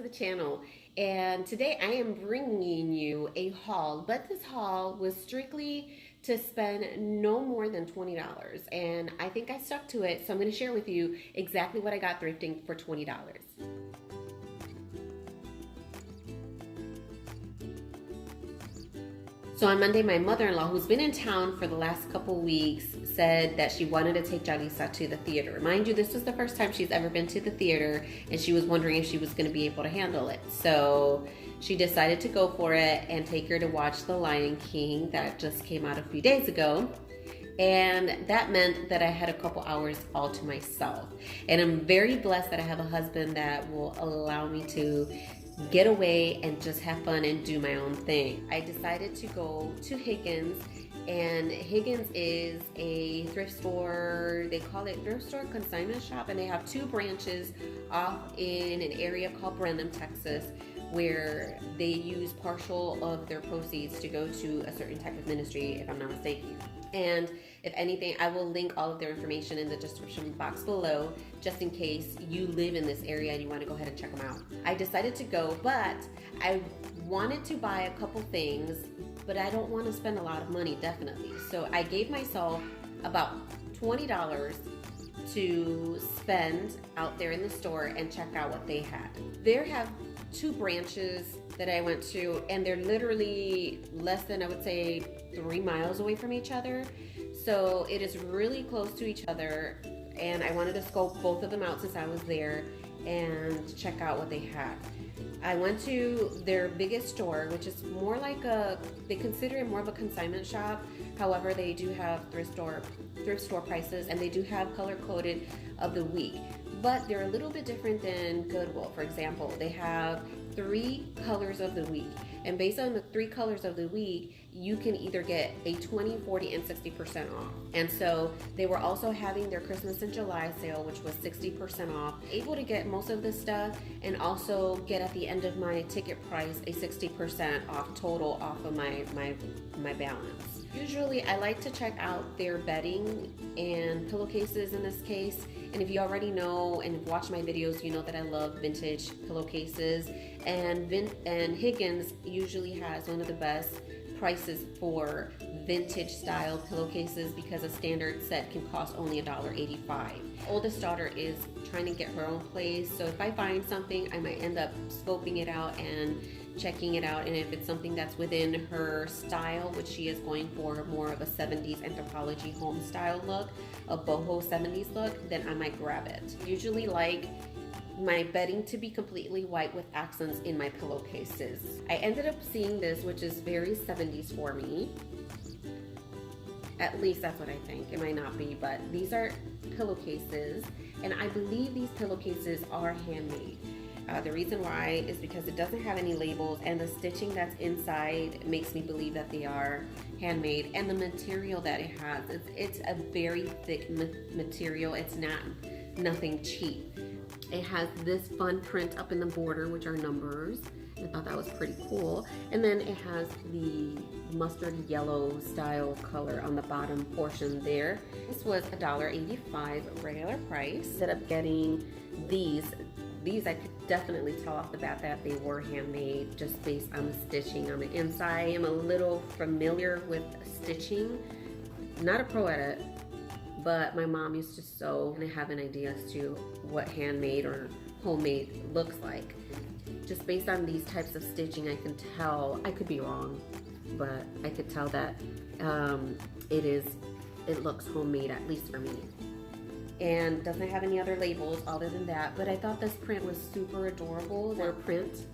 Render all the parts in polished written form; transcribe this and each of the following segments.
the channel, and today I am bringing you a haul, but this haul was strictly to spend no more than $20, and I think I stuck to it, so I'm going to share with you exactly what I got thrifting for $20. So on Monday, my mother-in-law, who's been in town for the last couple weeks, said that she wanted to take Jalisa to the theater. Mind you, this was the first time she's ever been to the theater, and she was wondering if she was going to be able to handle it. So she decided to go for it and take her to watch The Lion King that just came out a few days ago. And that meant that I had a couple hours all to myself. And I'm very blessed that I have a husband that will allow me to get away and just have fun and do my own thing. I decided to go to Higgins, and Higgins is a thrift store. They call it thrift store consignment shop, and they have two branches off in an area called Brenham, Texas, where they use partial of their proceeds to go to a certain type of ministry, if I'm not mistaken. And if anything, I will link all of their information in the description box below, just in case you live in this area and you want to go ahead and check them out. I decided to go, but I wanted to buy a couple things, but I don't want to spend a lot of money, definitely. So I gave myself about $20 to spend out there in the store and check out what they had. They have two branches that I went to, and they're literally less than, I would say, 3 miles away from each other. So it is really close to each other, and I wanted to scope both of them out since I was there and check out what they had. I went to their biggest store, which is more like they consider it more of a consignment shop. However, they do have thrift store prices, and they do have color coded of the week. But they're a little bit different than Goodwill. For example, they have 3 colors of the week. And based on the 3 colors of the week, you can either get a 20, 40, and 60% off. And so they were also having their Christmas in July sale, which was 60% off. Able to get most of this stuff, and also get at the end of my ticket price a 60% off total off of my balance. Usually I like to check out their bedding and pillowcases in this case. And if you already know and have watched my videos, you know that I love vintage pillowcases. And Higgins usually has one of the best prices for vintage style pillowcases, because a standard set can cost only $1.85. Oldest daughter is trying to get her own place, so if I find something, I might end up scoping it out and checking it out, and if it's something that's within her style, which she is going for more of a 70s anthropology home style look, a boho 70s look, then I might grab it. Usually like my bedding to be completely white with accents in my pillowcases. I ended up seeing this, which is very 70s for me. At least that's what I think. It might not be, but these are pillowcases, and I believe these pillowcases are handmade. The reason why is because it doesn't have any labels, and the stitching that's inside makes me believe that they are handmade, and the material that it has, it's a very thick material. It's nothing cheap. It has this fun print up in the border, which are numbers. I thought that was pretty cool. And then it has the mustard yellow style color on the bottom portion there. This was $1.85 regular price. Ended up getting these. These I could definitely tell off the bat that they were handmade just based on the stitching on the inside. I am a little familiar with stitching. Not a pro at it, but my mom used to sew, and I have an idea as to what handmade or homemade looks like. Just based on these types of stitching, I can tell, I could be wrong, but I could tell that it looks homemade, at least for me. And doesn't have any other labels other than that, but I thought this print was super adorable, their print.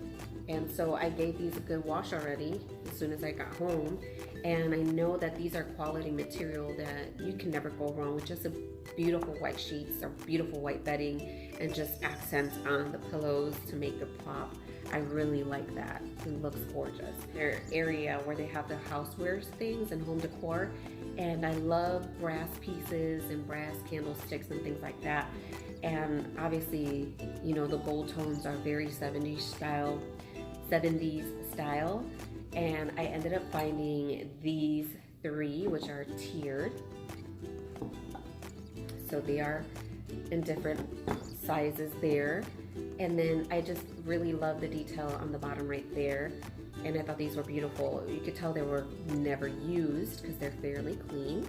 And so I gave these a good wash already as soon as I got home. And I know that these are quality material that you can never go wrong with. Just a beautiful white sheets or beautiful white bedding, and just accents on the pillows to make it pop. I really like that. It looks gorgeous. Their area where they have the housewares things and home decor. And I love brass pieces and brass candlesticks and things like that. And obviously, you know, the gold tones are very 70s style. And I ended up finding these 3, which are tiered. So they are in different sizes there. And then I just really love the detail on the bottom right there. And I thought these were beautiful. You could tell they were never used because they're fairly clean.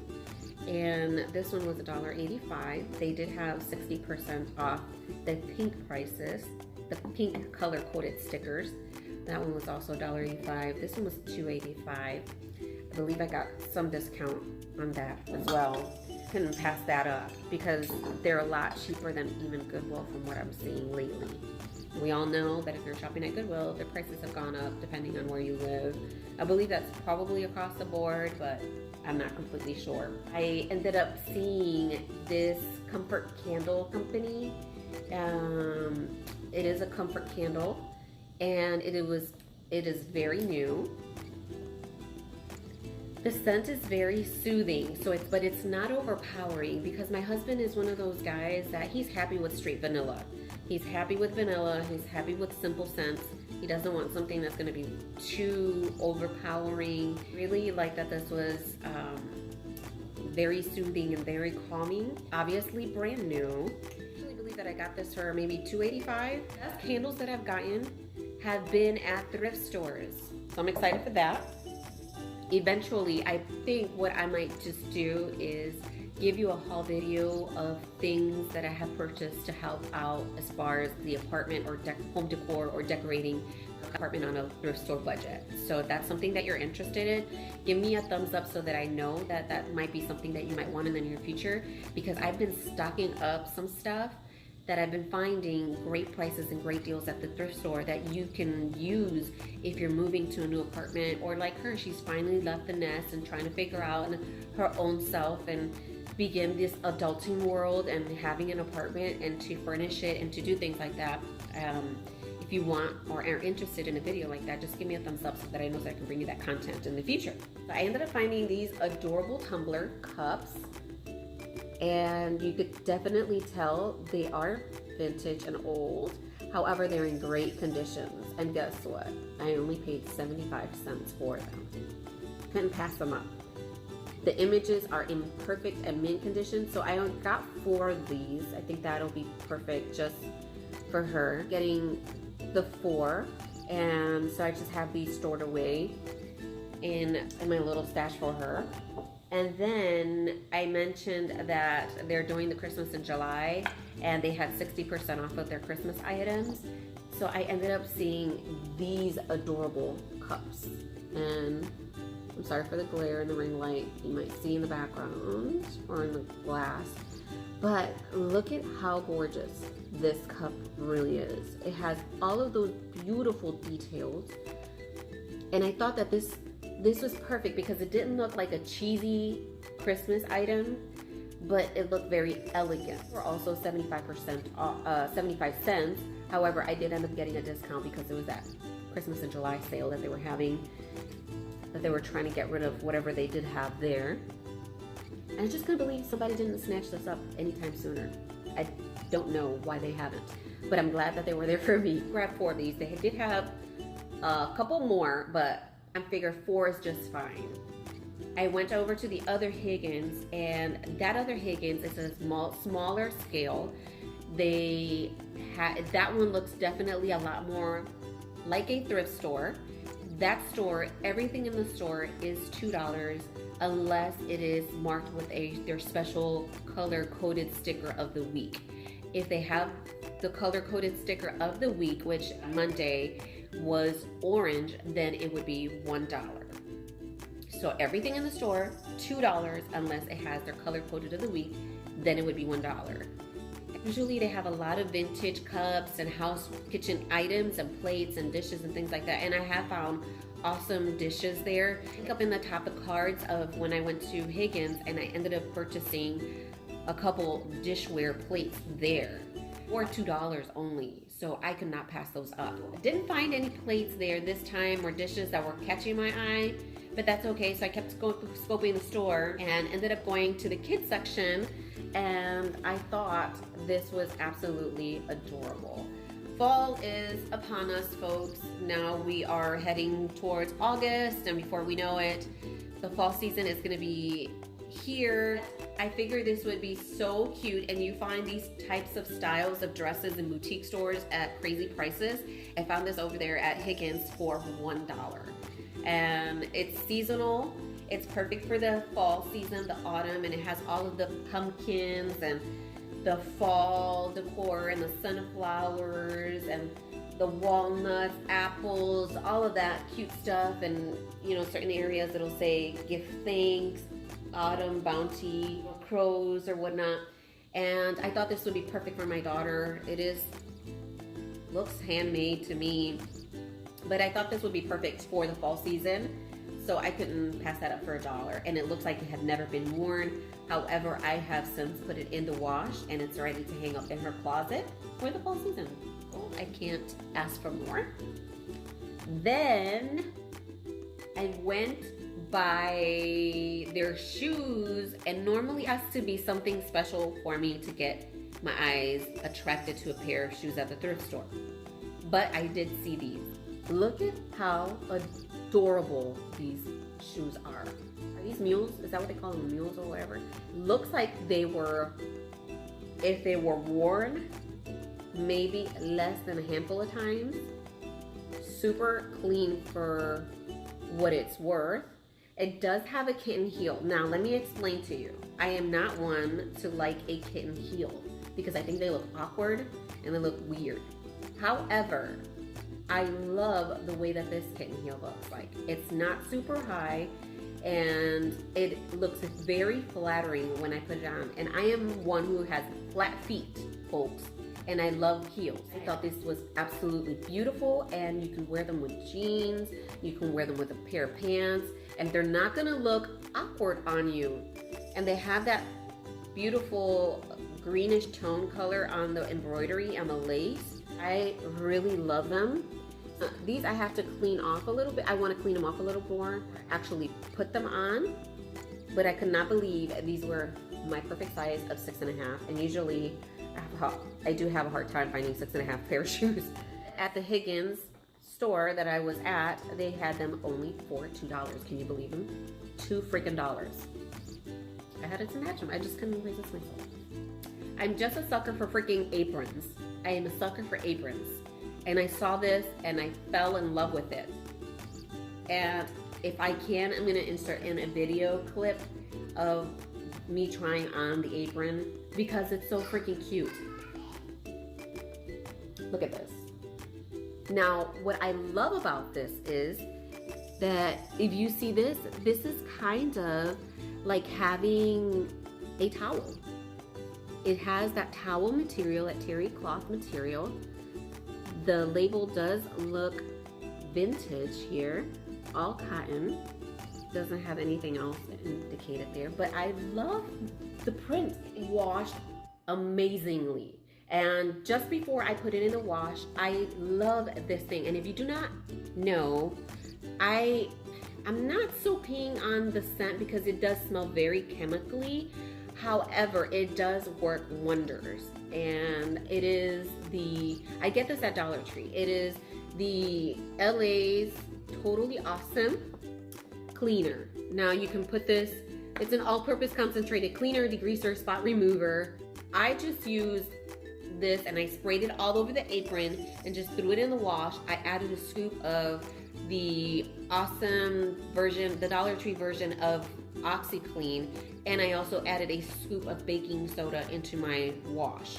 And this one was $1.85. They did have 60% off the pink prices, the pink color coded stickers. That one was also $1.85. This one was $2.85. I believe I got some discount on that as well. Couldn't pass that up because they're a lot cheaper than even Goodwill from what I'm seeing lately. We all know that if you're shopping at Goodwill, the prices have gone up depending on where you live. I believe that's probably across the board, but I'm not completely sure. I ended up seeing this comfort candle company. It is a comfort candle, and it is very new. The scent is very soothing, but it's not overpowering, because my husband is one of those guys that he's happy with straight vanilla. He's happy with vanilla, he's happy with simple scents. He doesn't want something that's gonna be too overpowering. Really like that this was very soothing and very calming. Obviously brand new. I really believe that I got this for maybe $2.85. The best candles that I've gotten have been at thrift stores. So I'm excited for that. Eventually, I think what I might just do is give you a haul video of things that I have purchased to help out as far as the apartment or home decor or decorating apartment on a thrift store budget. So if that's something that you're interested in, give me a thumbs up so that I know that that might be something that you might want in the near future, because I've been stocking up some stuff that I've been finding great prices and great deals at the thrift store that you can use if you're moving to a new apartment, or like her, she's finally left the nest and trying to figure out her own self and begin this adulting world and having an apartment and to furnish it and to do things like that. If you want or are interested in a video like that, just give me a thumbs up so that I know that I can bring you that content in the future. So I ended up finding these adorable tumbler cups, and you could definitely tell they are vintage and old. However, they're in great conditions. And guess what? I only paid 75 cents for them. Couldn't pass them up. The images are in perfect and mint condition, so I got 4 of these. I think that'll be perfect just for her. Getting the 4, and so I just have these stored away in my little stash for her. And then I mentioned that they're doing the Christmas in July, and they had 60% off of their Christmas items. So I ended up seeing these adorable cups. And I'm sorry for the glare and the ring light you might see in the background or in the glass. But look at how gorgeous this cup really is. It has all of those beautiful details. And I thought that this was perfect because it didn't look like a cheesy Christmas item, but it looked very elegant. We're also 75% off, 75 cents. However, I did end up getting a discount because it was that Christmas in July sale that they were having, that they were trying to get rid of whatever they did have there. And I just couldn't believe somebody didn't snatch this up anytime sooner. I don't know why they haven't, but I'm glad that they were there for me. Grabbed 4 of these. They did have a couple more, but I figure 4 is just fine. I went over to the other Higgins, and that other Higgins is a smaller scale. That one looks definitely a lot more like a thrift store. That store, everything in the store is $2 unless it is marked with their special color-coded sticker of the week. If they have the color-coded sticker of the week, which Monday was orange, then it would be $1. So everything in the store, $2 unless it has their color-coded of the week, then it would be $1. Usually they have a lot of vintage cups and house kitchen items and plates and dishes and things like that. And I have found awesome dishes there. I think up in the top of cards of when I went to Higgins, and I ended up purchasing a couple dishware plates there for $2 only. So I could not pass those up. I didn't find any plates there this time or dishes that were catching my eye, but that's okay. So I kept scoping the store and ended up going to the kids section, and I thought this was absolutely adorable. Fall is upon us, folks. Now we are heading towards August, and before we know it, the fall season is gonna be here. I figured this would be so cute, and you find these types of styles of dresses in boutique stores at crazy prices. I found this over there at Higgins for $1. And it's seasonal. It's perfect for the fall season, the autumn, and it has all of the pumpkins and the fall decor and the sunflowers and the walnuts, apples, all of that cute stuff. And you know, certain areas it'll say give thanks, autumn bounty, crows or whatnot. And I thought this would be perfect for my daughter. Looks handmade to me, but I thought this would be perfect for the fall season. So I couldn't pass that up for $1. And it looks like it had never been worn. However, I have since put it in the wash and it's ready to hang up in her closet for the fall season. Oh, I can't ask for more. Then I went by their shoes, and normally has to be something special for me to get my eyes attracted to a pair of shoes at the thrift store. But I did see these. Look at how adorable these shoes are. Are these mules? Is that what they call them, mules or whatever? Looks like they were, if they were worn, maybe less than a handful of times. Super clean for what it's worth. It does have a kitten heel. Now, let me explain to you. I am not one to like a kitten heel because I think they look awkward and they look weird. However, I love the way that this kitten heel looks like. It's not super high and it looks very flattering when I put it on. And I am one who has flat feet, folks, and I love heels. I thought this was absolutely beautiful, and you can wear them with jeans, you can wear them with a pair of pants, and they're not gonna look awkward on you. And they have that beautiful greenish tone color on the embroidery and the lace. I really love them. These I have to clean off a little bit. I want to clean them off a little more, actually put them on, but I could not believe these were my perfect size of 6.5, and usually I do have a hard time finding 6.5 pair of shoes. At the Higgins store that I was at, they had them only for $2. Can you believe them? $2 freaking. I had to match them. I just couldn't resist myself. I'm just a sucker for freaking aprons. I am a sucker for aprons. And I saw this and I fell in love with it. And if I can, I'm gonna insert in a video clip of me trying on the apron because it's so freaking cute. Look at this. Now, what I love about this is that if you see this, this is kind of like having a towel. It has that towel material, that terry cloth material. The label does look vintage here, all cotton. Doesn't have anything else indicated there, but I love the print. It washed amazingly. And just before I put it in the wash, I love this thing. And if you do not know, I'm not so keen on the scent because it does smell very chemically. However, it does work wonders. And it is I get this at Dollar Tree. It is the LA's Totally Awesome Cleaner. Now you can put this, it's an all-purpose concentrated cleaner, degreaser, spot remover. I just used this and I sprayed it all over the apron and just threw it in the wash. I added a scoop of the awesome version, the Dollar Tree version of OxyClean, and I also added a scoop of baking soda into my wash.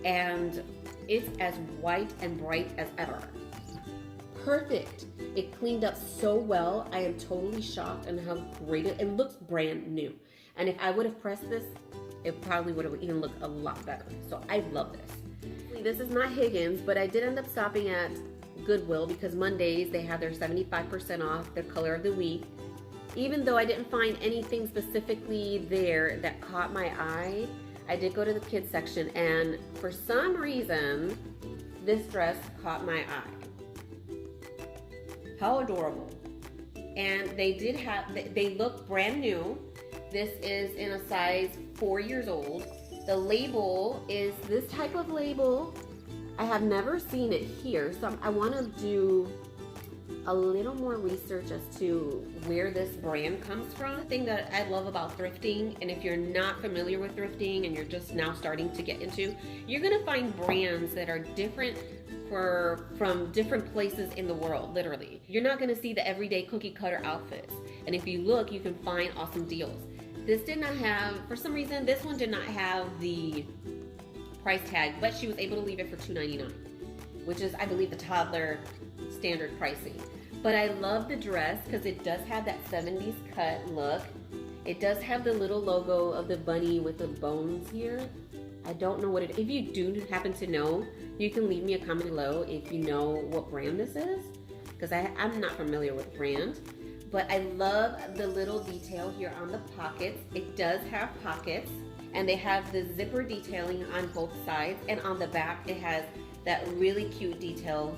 And it's as white and bright as ever. Perfect. It cleaned up so well. I am totally shocked on how great it looks brand new. And if I would have pressed this, it probably would have even looked a lot better. So I love this. This is not Higgins, but I did end up stopping at Goodwill because Mondays they have their 75% off, their color of the week. Even though I didn't find anything specifically there that caught my eye, I did go to the kids section, and for some reason, this dress caught my eye. How adorable. And they look brand new. This is in a size 4 years old. The label is this type of label. I have never seen it here, so I want to do a little more research as to where this brand comes from. The thing that I love about thrifting, and if you're not familiar with thrifting and you're just now starting to get into, you're gonna find brands that are different from different places in the world, literally. You're not gonna see the everyday cookie cutter outfits. And if you look, you can find awesome deals. This did not have, for some reason, this one did not have the price tag, but she was able to leave it for $2.99, which is, I believe, the toddler standard pricing. But I love the dress because it does have that 70s cut look. It does have the little logo of the bunny with the bones here. I don't know what it, if you do happen to know, you can leave me a comment below if you know what brand this is, because I'm not familiar with the brand. But I love the little detail here on the pockets. It does have pockets, and they have the zipper detailing on both sides, and on the back it has that really cute detail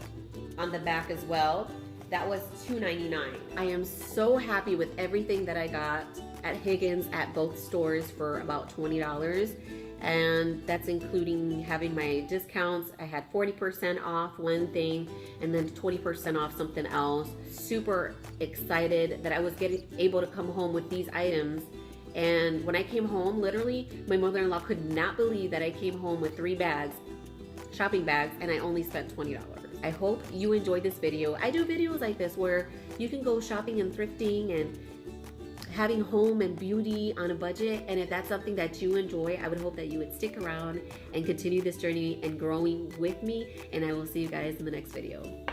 on the back as well. That was $2.99. I am so happy with everything that I got at Higgins at both stores for about $20. And that's including having my discounts. I had 40% off one thing and then 20% off something else. Super excited that I was able to come home with these items. And when I came home, literally, my mother-in-law could not believe that I came home with 3 bags, shopping bags, and I only spent $20. I hope you enjoyed this video. I do videos like this where you can go shopping and thrifting and having home and beauty on a budget. And if that's something that you enjoy, I would hope that you would stick around and continue this journey and growing with me. And I will see you guys in the next video.